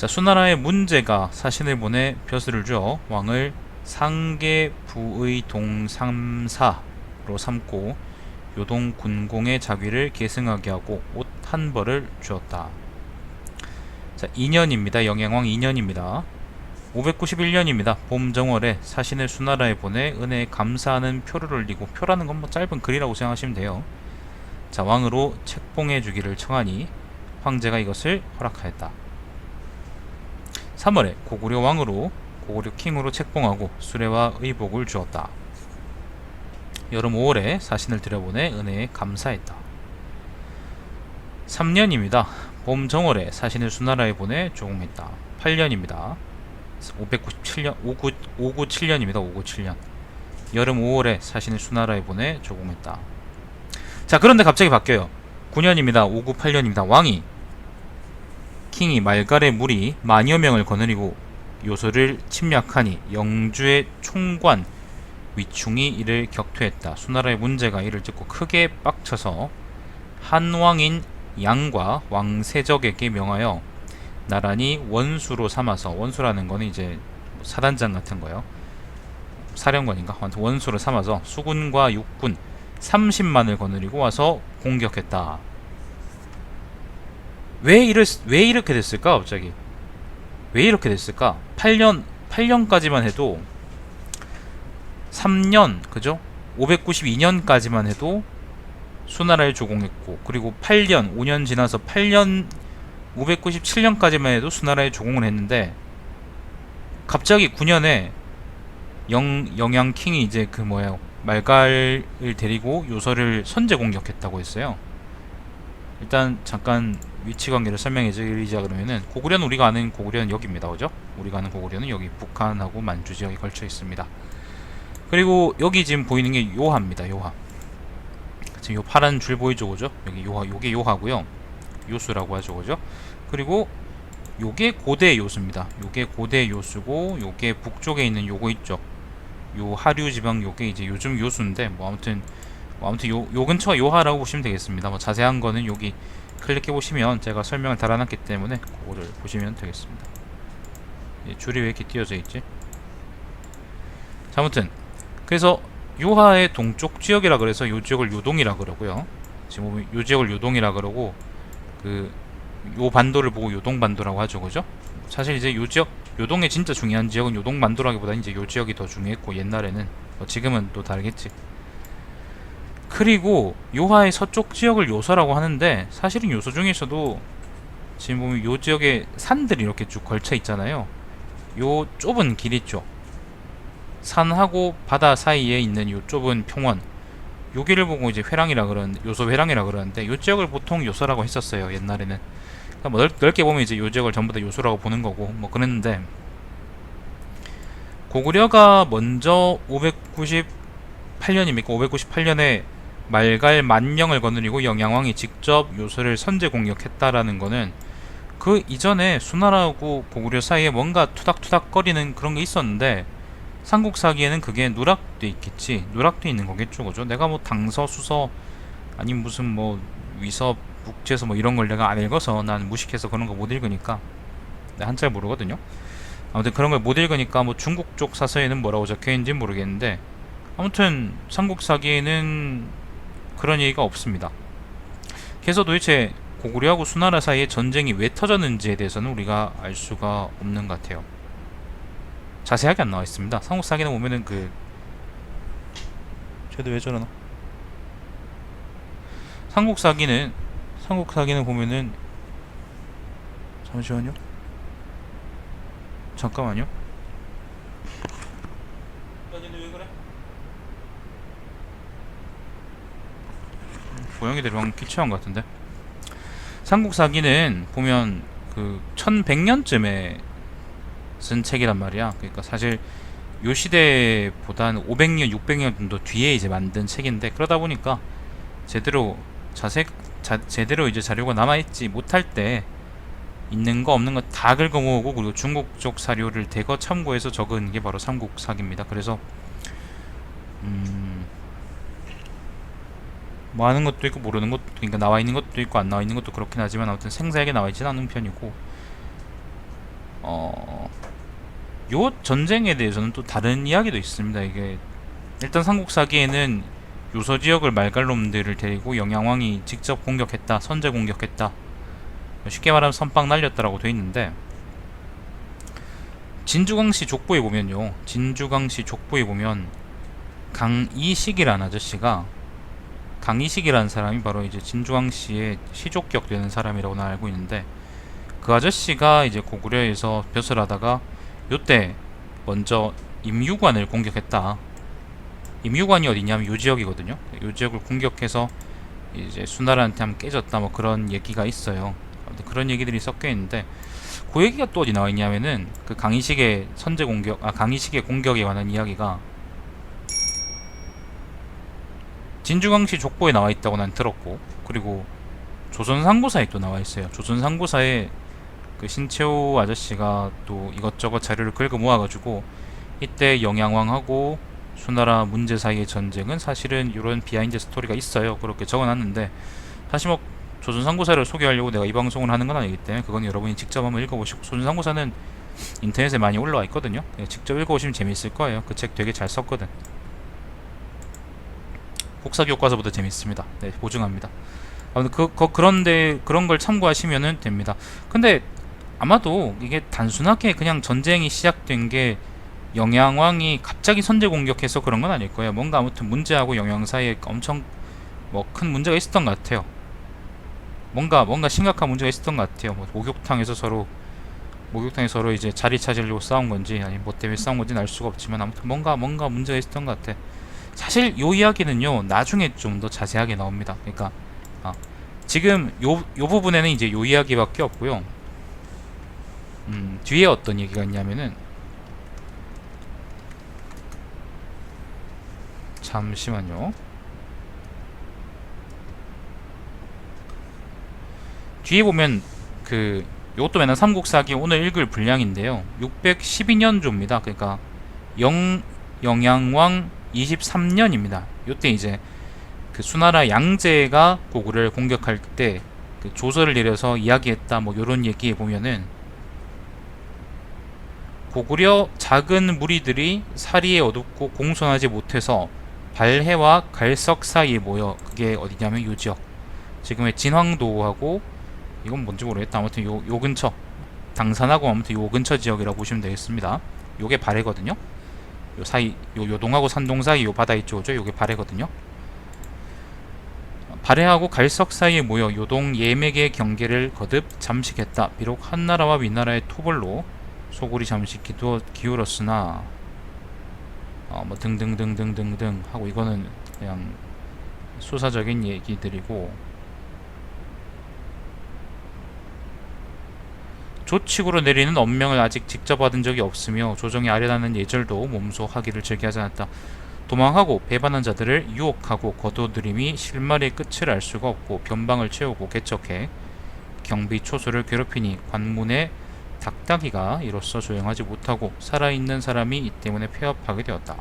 자, 수나라의 문제가 사신을 보내 벼슬을 주어 왕을 상계 부의 동삼사로 삼고 요동 군공의 자귀를 계승하게 하고 옷 한 벌을 주었다. 자, 2년입니다. 영양왕 2년입니다. 591년입니다. 봄 정월에 사신을 수나라에 보내 은혜에 감사하는 표를 올리고, 표라는 건 뭐 짧은 글이라고 생각하시면 돼요. 자, 왕으로 책봉해 주기를 청하니 황제가 이것을 허락하였다. 3월에 고구려 왕으로, 고구려 킹으로 책봉하고 수레와 의복을 주었다. 여름 5월에 사신을 들여보내 은혜에 감사했다. 3년입니다. 봄 정월에 사신을 수나라에 보내 조공했다. 8년입니다. 597년, 597년입니다. 597년. 여름 5월에 사신을 수나라에 보내 조공했다. 자, 그런데 갑자기 바뀌어요. 9년입니다. 598년입니다. 왕이, 킹이 말갈의 무리 만여 명을 거느리고 요소를 침략하니 영주의 총관 위충이 이를 격퇴했다. 수나라의 문제가 이를 듣고 크게 빡쳐서 한왕인 양과 왕세적에게 명하여 나란히 원수로 삼아서, 원수라는 거는 이제 사단장 같은 거요, 사령관인가, 원수로 삼아서 수군과 육군 30만을 거느리고 와서 공격했다. 왜 이렇게 됐을까? 갑자기 왜 이렇게 됐을까? 8년까지만 해도, 3년, 그죠? 592년까지만 해도 수나라를 조공했고, 그리고 8년, 5년 지나서 8년, 597년까지만 해도 수나라에 조공을 했는데, 갑자기 9년에 영양킹이 이제 그 뭐예요, 말갈을 데리고 요서를 선제 공격했다고 했어요. 일단 잠깐 위치관계를 설명해 드리자. 그러면은 고구려는, 우리가 아는 고구려는 여기입니다. 그죠? 우리가 아는 고구려는 여기 북한하고 만주 지역에 걸쳐 있습니다. 그리고 여기 지금 보이는 게 요하입니다. 요하. 지금 요 파란 줄 보이죠? 그죠? 여기 요하, 요게 요하고요. 요수라고 하죠. 그죠? 그리고 요게 고대 요수입니다. 요게 고대 요수고, 요게 북쪽에 있는 요거 있죠? 요 하류 지방, 요게 이제 요즘 요수인데, 아무튼 요 근처 요하라고 보시면 되겠습니다. 뭐 자세한 거는 여기 클릭해 보시면 제가 설명을 달아놨기 때문에 그거를 보시면 되겠습니다. 줄이 왜 이렇게 띄어져 있지? 자, 아무튼 그래서 요하의 동쪽 지역이라 그래서 요 지역을 요동이라 그러고요. 지금 보면 요 지역을 요동이라 그러고, 요 반도를 보고 요동 반도라고 하죠. 그죠? 사실 이제 요 지역, 요동의 진짜 중요한 지역은 요동 반도라기보다 이제 요 지역이 더 중요했고, 옛날에는, 지금은 또 다르겠지. 그리고 요하의 서쪽 지역을 요서라고 하는데, 사실은 요서 중에서도 지금 보면 요 지역에 산들이 이렇게 쭉 걸쳐 있잖아요. 요 좁은 길 있죠. 산하고 바다 사이에 있는 요 좁은 평원, 요 길을 보고 이제 회랑이라 그러는, 요소 회랑이라 그러는데, 요 지역을 보통 요서라고 했었어요, 옛날에는. 그러니까 뭐 넓게 보면 이제 요 지역을 전부 다 요소라고 보는 거고 뭐 그랬는데, 고구려가 먼저 598년입니까? 598년에 말갈 만령을 거느리고 영양왕이 직접 요소를 선제 공격했다라는 거는, 그 이전에 수나라하고 고구려 사이에 뭔가 투닥투닥거리는 그런 게 있었는데, 삼국사기에는 그게 누락돼 있겠지, 누락돼 있는 거겠죠. 그죠? 내가 뭐 당서, 수서, 아니면 무슨 뭐 위서, 북제서 뭐 이런 걸 내가 안 읽어서, 난 무식해서 그런 거 못 읽으니까, 내가 한자를 모르거든요. 아무튼 그런 걸 못 읽으니까 뭐 중국 쪽 사서에는 뭐라고 적혀 있는지 모르겠는데, 아무튼 삼국사기에는 그런 얘기가 없습니다. 그래서 도대체 고구려하고 수나라 사이에 전쟁이 왜 터졌는지에 대해서는 우리가 알 수가 없는 것 같아요. 자세하게 안 나와 있습니다. 삼국사기는 보면은 쟤도 왜 저러나? 삼국사기는 보면은, 잠시만요. 잠깐만요. 왜 그래? 고양이들이 방금 기침한 것 같은데. 삼국사기는 보면 그 1100년쯤에 쓴 책이란 말이야. 그러니까 사실 요 시대보다는 500년, 600년 정도 뒤에 이제 만든 책인데, 그러다 보니까 제대로 제대로 이제 자료가 남아있지 못할 때 있는 거 없는 거 다 긁어모으고, 그리고 중국 쪽 사료를 대거 참고해서 적은 게 바로 삼국사기입니다. 그래서 뭐 아는 것도 있고 모르는 것도, 그러니까 나와 있는 것도 있고 안 나와 있는 것도 그렇긴 하지만, 아무튼 생생하게 나와 있지는 않은 편이고, 어, 요 전쟁에 대해서는 또 다른 이야기도 있습니다. 이게 일단 삼국사기에는 요서 지역을 말갈놈들을 데리고 영양왕이 직접 공격했다, 선제 공격했다, 쉽게 말하면 선빵 날렸다라고 돼 있는데, 진주광씨 족보에 보면요, 진주광씨 족보에 보면 강이식이라는 아저씨가, 강이식이라는 사람이 바로 이제 진주광씨의 시족격 되는 사람이라고 나 알고 있는데, 그 아저씨가 이제 고구려에서 벼슬 하다가 요때 먼저 임유관을 공격했다. 임유관이 어디냐면 요 지역이거든요. 요 지역을 공격해서 이제 수나라한테 한번 깨졌다, 뭐 그런 얘기가 있어요. 그런 얘기들이 섞여 있는데, 그 얘기가 또 어디 나와 있냐면은 그 강희식의 선제 공격, 강희식의 공격에 관한 이야기가 진주광씨 족보에 나와 있다고 난 들었고, 그리고 조선상고사에 또 나와 있어요. 조선상고사에 그 신채호 아저씨가 또 이것저것 자료를 긁어 모아가지고, 이때 영양왕하고 수나라 문제 사이의 전쟁은 사실은 이런 비하인드 스토리가 있어요, 그렇게 적어놨는데, 사실 뭐 조선상고사를 소개하려고 내가 이 방송을 하는 건 아니기 때문에 그건 여러분이 직접 한번 읽어보시고, 조선상고사는 인터넷에 많이 올라와 있거든요. 직접 읽어보시면 재밌을 거예요. 그 책 되게 잘 썼거든. 국사교과서보다 재밌습니다. 네, 보증합니다. 그런데 그런 걸 참고하시면 됩니다. 근데 아마도 이게 단순하게 그냥 전쟁이 시작된 게 영양왕이 갑자기 선제 공격해서 그런 건 아닐 거예요. 뭔가 아무튼 문제하고 영양 사이에 엄청 뭐 큰 문제가 있었던 것 같아요. 뭔가 심각한 문제가 있었던 것 같아요. 뭐 목욕탕에 서로 이제 자리 찾으려고 싸운 건지, 아니 뭐 때문에 싸운 건지는 알 수가 없지만, 아무튼 뭔가 문제가 있었던 것 같아. 사실 요 이야기는요, 나중에 좀 더 자세하게 나옵니다. 그러니까 지금 요 부분에는 이제 요 이야기밖에 없고요. 뒤에 어떤 얘기가 있냐면은, 잠시만요. 뒤에 보면 그 요것도 맨날 삼국사기 오늘 읽을 분량인데요, 612년조입니다. 그러니까 영양왕 23년입니다. 요때 이제 그 수나라 양제가 고구려를 공격할 때 그 조서를 내려서 이야기했다, 뭐 요런 얘기에 보면은, 고구려 작은 무리들이 사리에 어둡고 공손하지 못해서 발해와 갈석 사이에 모여, 그게 어디냐면 요 지역, 지금의 진황도하고, 이건 뭔지 모르겠다, 아무튼 요 근처, 당산하고 아무튼 요 근처 지역이라고 보시면 되겠습니다. 요게 발해거든요. 요 사이, 요동하고 산동 사이 요 바다 있죠, 요게 발해거든요. 발해하고 갈석 사이에 모여 요동 예맥의 경계를 거듭 잠식했다. 비록 한나라와 위나라의 토벌로 소굴이 잠시 기울었으나, 뭐 등등등등등등 하고, 이거는 그냥 수사적인 얘기들이고, 조칙으로 내리는 엄명을 아직 직접 받은 적이 없으며 조정이 아련하는 예절도 몸소 하기를 즐겨하지 않았다. 도망하고 배반한 자들을 유혹하고 거둬들임이 실마리의 끝을 알 수가 없고, 변방을 채우고 개척해 경비 초소를 괴롭히니 관문의 닥닥이가 이로써 조용하지 못하고 살아있는 사람이 이 때문에 폐업하게 되었다.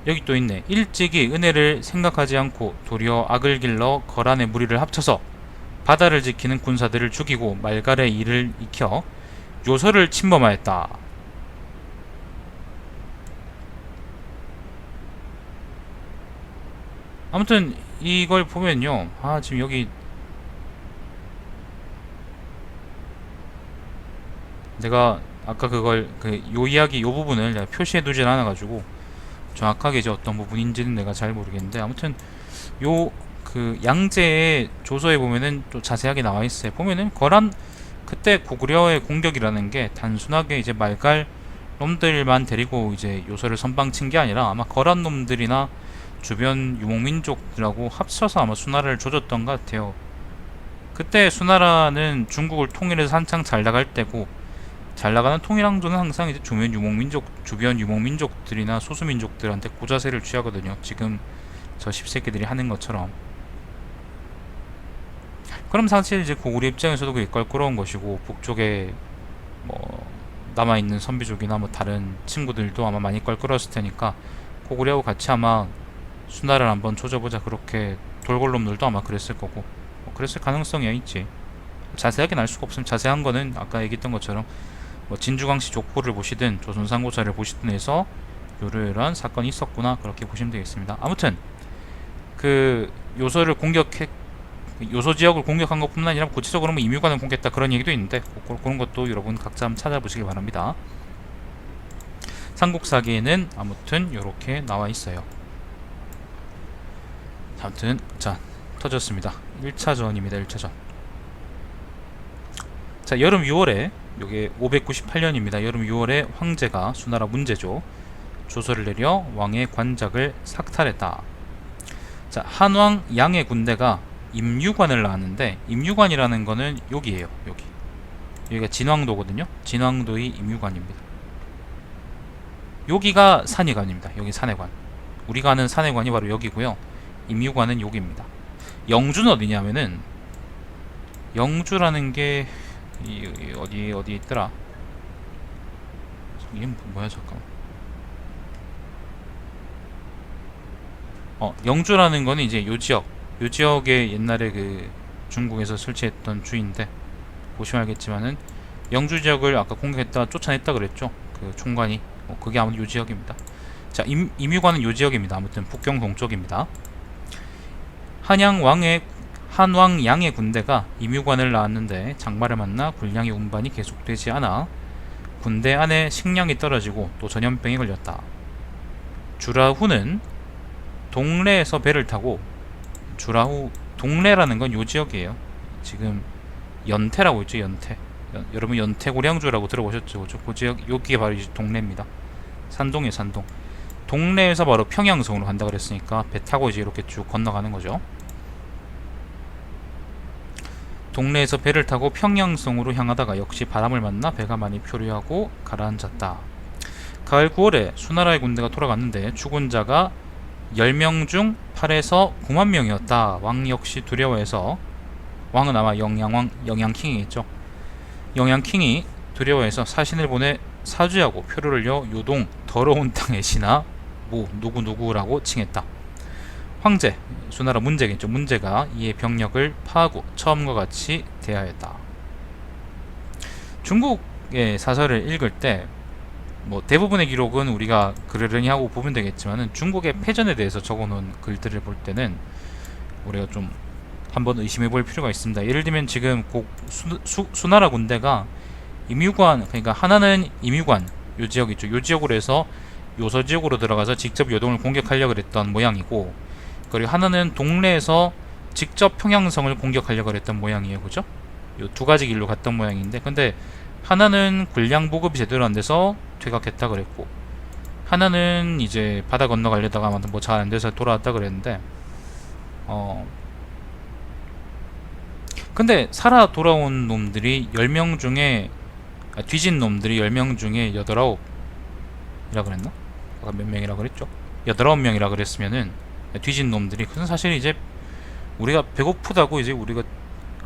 여기 또 있네. 일찍이 은혜를 생각하지 않고 도리어 악을 길러 거란의 무리를 합쳐서 바다를 지키는 군사들을 죽이고 말갈의 일을 익혀 요서를 침범하였다. 아무튼 이걸 보면요, 지금 여기 내가 아까 그걸 요 이야기 요 부분을 내가 표시해 두진 않아 가지고 정확하게 이제 어떤 부분인지는 내가 잘 모르겠는데, 아무튼 요 그 양제의 조서에 보면은 또 자세하게 나와 있어요. 보면은 거란, 그때 고구려의 공격이라는 게 단순하게 이제 말갈 놈들만 데리고 이제 요서를 선방 친 게 아니라, 아마 거란 놈들이나 주변 유목민족들하고 합쳐서 아마 수나라를 조졌던 것 같아요. 그때 수나라는 중국을 통일해서 한창 잘 나갈 때고, 잘 나가는 통일왕조는 항상 이제 주변 유목민족들이나 소수민족들한테 고자세를 취하거든요. 지금 저 십새끼들이 하는 것처럼. 그럼 사실 이제 고구려 입장에서도 그게 껄끄러운 것이고, 북쪽에 뭐 남아있는 선비족이나 뭐 다른 친구들도 아마 많이 껄끄러웠을 테니까 고구려하고 같이 아마 수나라를 한번 조져보자, 그렇게 돌골놈들도 아마 그랬을 거고 그랬을 가능성이 있지. 자세하게는 알 수가 없으면 자세한 거는 아까 얘기했던 것처럼 진주광씨 족보를 보시든 조선상고사를 보시든 해서 요런 사건이 있었구나 그렇게 보시면 되겠습니다. 아무튼 그 요소 지역을 공격한 것뿐만 아니라 구체적으로 임유관을 공격했다 그런 얘기도 있는데 그런 것도 여러분 각자 한번 찾아보시길 바랍니다. 삼국사기에는 아무튼 요렇게 나와 있어요. 아무튼 자 터졌습니다. 1차전입니다. 1차전. 자 여름 6월에 요게 598년입니다. 여름 6월에 황제가 수나라 문제조 조서를 내려 왕의 관작을 삭탈했다. 자 한왕 양의 군대가 임유관을 나왔는데 임유관이라는 거는 여기에요. 여기가 진왕도거든요. 진왕도의 임유관입니다. 여기가 산이관입니다. 여기 산해관. 우리가 아는 산해관이 바로 여기고요. 임유관은 여기입니다. 영주는 어디냐면은 영주라는 게 어디 있더라? 이게 뭐야 잠깐만. 영주라는 거는 이제 요 지역에 옛날에 그 중국에서 설치했던 주인데 보시면 알겠지만은 영주 지역을 아까 공격했다 쫓아냈다 그랬죠. 그 총관이 그게 아무튼 요 지역입니다. 자 임유관은 요 지역입니다. 아무튼 북경 동쪽입니다. 한왕 양의 군대가 임유관을 나왔는데 장마를 만나 군량의 운반이 계속되지 않아 군대 안에 식량이 떨어지고 또 전염병이 걸렸다. 주라후는 동래에서 배를 타고 동래라는 건 요 지역이에요. 지금 연태라고 있죠. 여러분 연태고량주라고 들어보셨죠? 그 지역 여기에 바로 동래입니다. 산동이에요. 산동. 동래에서 바로 평양성으로 간다 그랬으니까 배 타고 이제 이렇게 쭉 건너가는 거죠. 동래에서 배를 타고 평양성으로 향하다가 역시 바람을 만나 배가 많이 표류하고 가라앉았다. 가을 9월에 수나라의 군대가 돌아갔는데 죽은 자가 10명 중 8에서 9만 명이었다. 왕 역시 두려워해서 왕은 아마 영양킹이겠죠. 영양킹이 두려워해서 사신을 보내 사주하고 표를 여 요동 더러운 땅의 신하 누구누구라고 칭했다. 황제, 수나라 문제겠죠. 문제가 이에 병력을 파하고 처음과 같이 대하였다. 중국의 사설을 읽을 때 대부분의 기록은 우리가 그러려니 하고 보면 되겠지만은 중국의 패전에 대해서 적어놓은 글들을 볼 때는 우리가 좀 한번 의심해 볼 필요가 있습니다. 예를 들면 지금 수나라 군대가 임유관, 그러니까 하나는 임유관 요 지역 있죠. 요 지역으로 해서 요서 지역으로 들어가서 직접 요동을 공격하려고 했던 모양이고, 그리고 하나는 동래에서 직접 평양성을 공격하려고 했던 모양이에요. 그죠? 요 두 가지 길로 갔던 모양인데, 근데 하나는 군량 보급이 제대로 안 돼서 퇴각했다 그랬고, 하나는 이제 바다 건너가려다가 아무튼 뭐 잘 안 돼서 돌아왔다 그랬는데, 근데 살아 돌아온 놈들이 10명 중에 뒤진 놈들이 10명 중에 8, 9이라 그랬나? 아까 몇 명이라 그랬죠? 8, 9명이라 그랬으면은 뒤진 놈들이, 그건 사실 이제 우리가 배고프다고 이제 우리가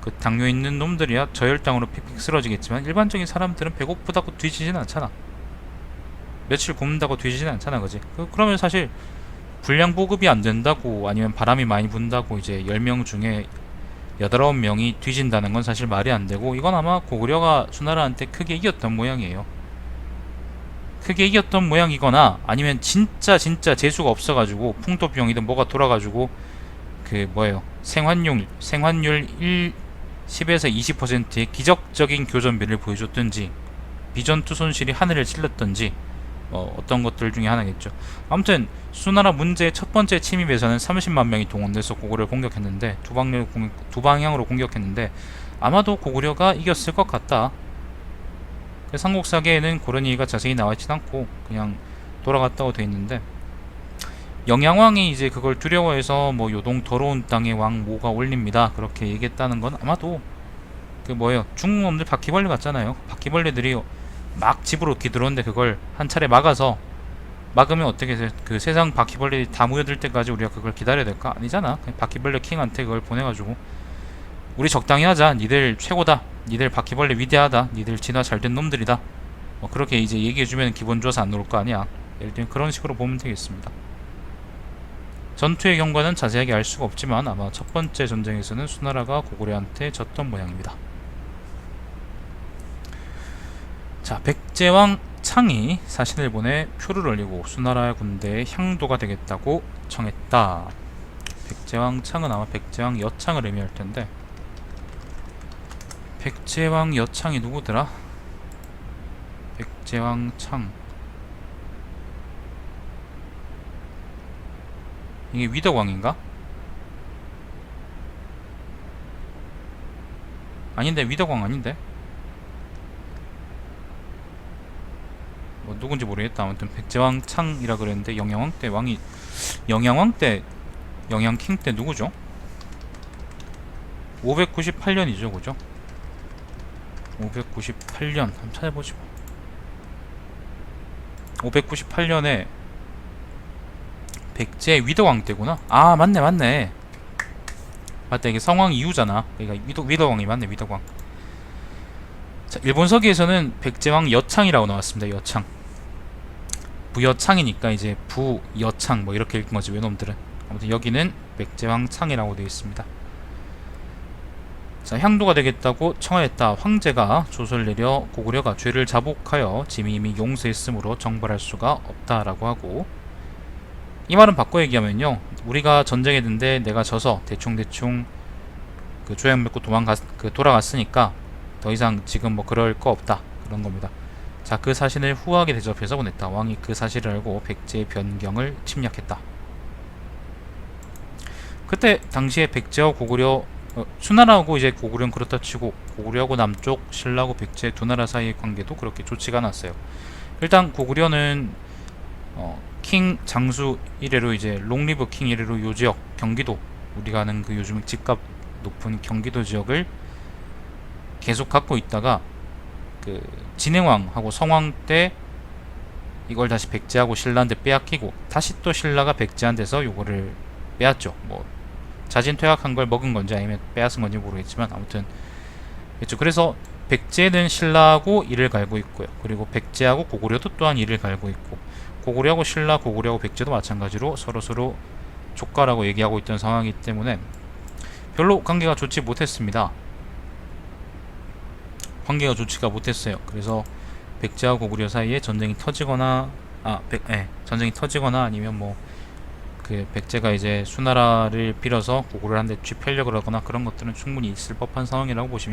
그 당뇨 있는 놈들이야 저혈당으로 픽픽 쓰러지겠지만, 일반적인 사람들은 배고프다고 뒤지진 않잖아. 며칠 굶는다고 뒤지진 않잖아. 그지? 그러면 사실 분량 보급이 안 된다고, 아니면 바람이 많이 분다고 이제 10명 중에 8, 9명이 뒤진다는 건 사실 말이 안 되고, 이건 아마 고구려가 수나라한테 크게 이겼던 모양이에요. 크게 이겼던 모양이거나, 아니면 진짜 재수가 없어가지고 풍토병이든 뭐가 돌아가지고 그 뭐예요, 생환율 10에서 20%의 기적적인 교전비를 보여줬든지, 비전투 손실이 하늘을 찔렀든지, 어떤 것들 중에 하나겠죠. 아무튼 수나라 문제의 첫 번째 침입에서는 30만 명이 동원돼서 고구려를 공격했는데, 두 방향으로 공격했는데 아마도 고구려가 이겼을 것 같다. 삼국사기에는 그런 얘기가 자세히 나와있진 않고 그냥 돌아갔다고 돼 있는데, 영양왕이 이제 그걸 두려워해서 뭐 요동 더러운 땅의 왕 모가 올립니다 그렇게 얘기했다는 건, 아마도 그 뭐예요, 중국놈들 바퀴벌레 같잖아요. 바퀴벌레들이 막 집으로 이렇게 들어오는데 그걸 한 차례 막으면 어떻게 돼? 그 세상 바퀴벌레들이 다 모여들 때까지 우리가 그걸 기다려야 될까? 아니잖아. 그냥 바퀴벌레 킹한테 그걸 보내가지고 우리 적당히 하자, 니들 최고다, 니들 바퀴벌레 위대하다, 니들 진화 잘된 놈들이다, 그렇게 이제 얘기해주면 기분 좋아서 안 놀 거 아니야. 예를 들면 그런 식으로 보면 되겠습니다. 전투의 경과는 자세하게 알 수가 없지만 아마 첫 번째 전쟁에서는 수나라가 고구려한테 졌던 모양입니다. 자, 백제왕 창이 사신을 보내 표를 올리고 수나라 군대의 향도가 되겠다고 청했다. 백제왕 창은 아마 백제왕 여창을 의미할 텐데, 백제왕 여창이 누구더라? 백제왕 창, 이게 위덕왕인가? 아닌데, 위덕왕 아닌데? 뭐 누군지 모르겠다. 아무튼 백제왕 창이라 그랬는데, 영양왕 때 왕이, 영양왕 때, 영양킹 때 누구죠? 598년이죠, 그죠? 598년 한번 찾아보죠. 598년에 백제 위덕왕 때구나. 아, 맞네 맞네. 맞다, 이게 성왕 이후잖아. 그러니까 위덕왕이 맞네, 위덕왕. 자, 일본 서기에서는 백제왕 여창이라고 나왔습니다. 여창. 부여창이니까 이제 부여창 뭐 이렇게 읽은 거지, 외놈들은. 아무튼 여기는 백제왕 창이라고 되어 있습니다. 자, 향도가 되겠다고 청하였다. 황제가 조서를 내려 고구려가 죄를 자복하여 짐이 이미 용서했으므로 정벌할 수가 없다라고 하고, 이 말은 바꿔 얘기하면요, 우리가 전쟁했는데 내가 져서 대충 그 조약 맺고 돌아갔으니까 더 이상 지금 뭐 그럴 거 없다, 그런 겁니다. 자, 그 사신을 후하게 대접해서 보냈다. 왕이 그 사실을 알고 백제의 변경을 침략했다. 그때 당시에 백제와 고구려, 수나라하고 이제 고구려는 그렇다 치고, 고구려하고 남쪽 신라하고 백제 두 나라 사이의 관계도 그렇게 좋지가 않았어요. 일단 고구려는 킹 장수 이래로, 이제 롱리브 킹 이래로 요 지역, 경기도, 우리가 아는 그 요즘 집값 높은 경기도 지역을 계속 갖고 있다가 그 진행왕하고 성왕 때 이걸 다시 백제하고 신라한테 빼앗기고, 다시 또 신라가 백제한테서 요거를 빼앗죠. 뭐 자진퇴학한 걸 먹은 건지 아니면 빼앗은 건지 모르겠지만, 아무튼 그렇죠. 그래서 백제는 신라하고 이를 갈고 있고요. 그리고 백제하고 고구려도 또한 이를 갈고 있고, 고구려하고 신라, 고구려하고 백제도 마찬가지로 서로 조카라고 얘기하고 있던 상황이기 때문에 별로 관계가 좋지 못했습니다. 관계가 좋지가 못했어요. 그래서 백제와 고구려 사이에 전쟁이 터지거나, 전쟁이 터지거나 아니면 뭐 그 백제가 이제 수나라를 빌어서 고구려한테 쥐펴려고 하거나, 그런 것들은 충분히 있을 법한 상황이라고 보시면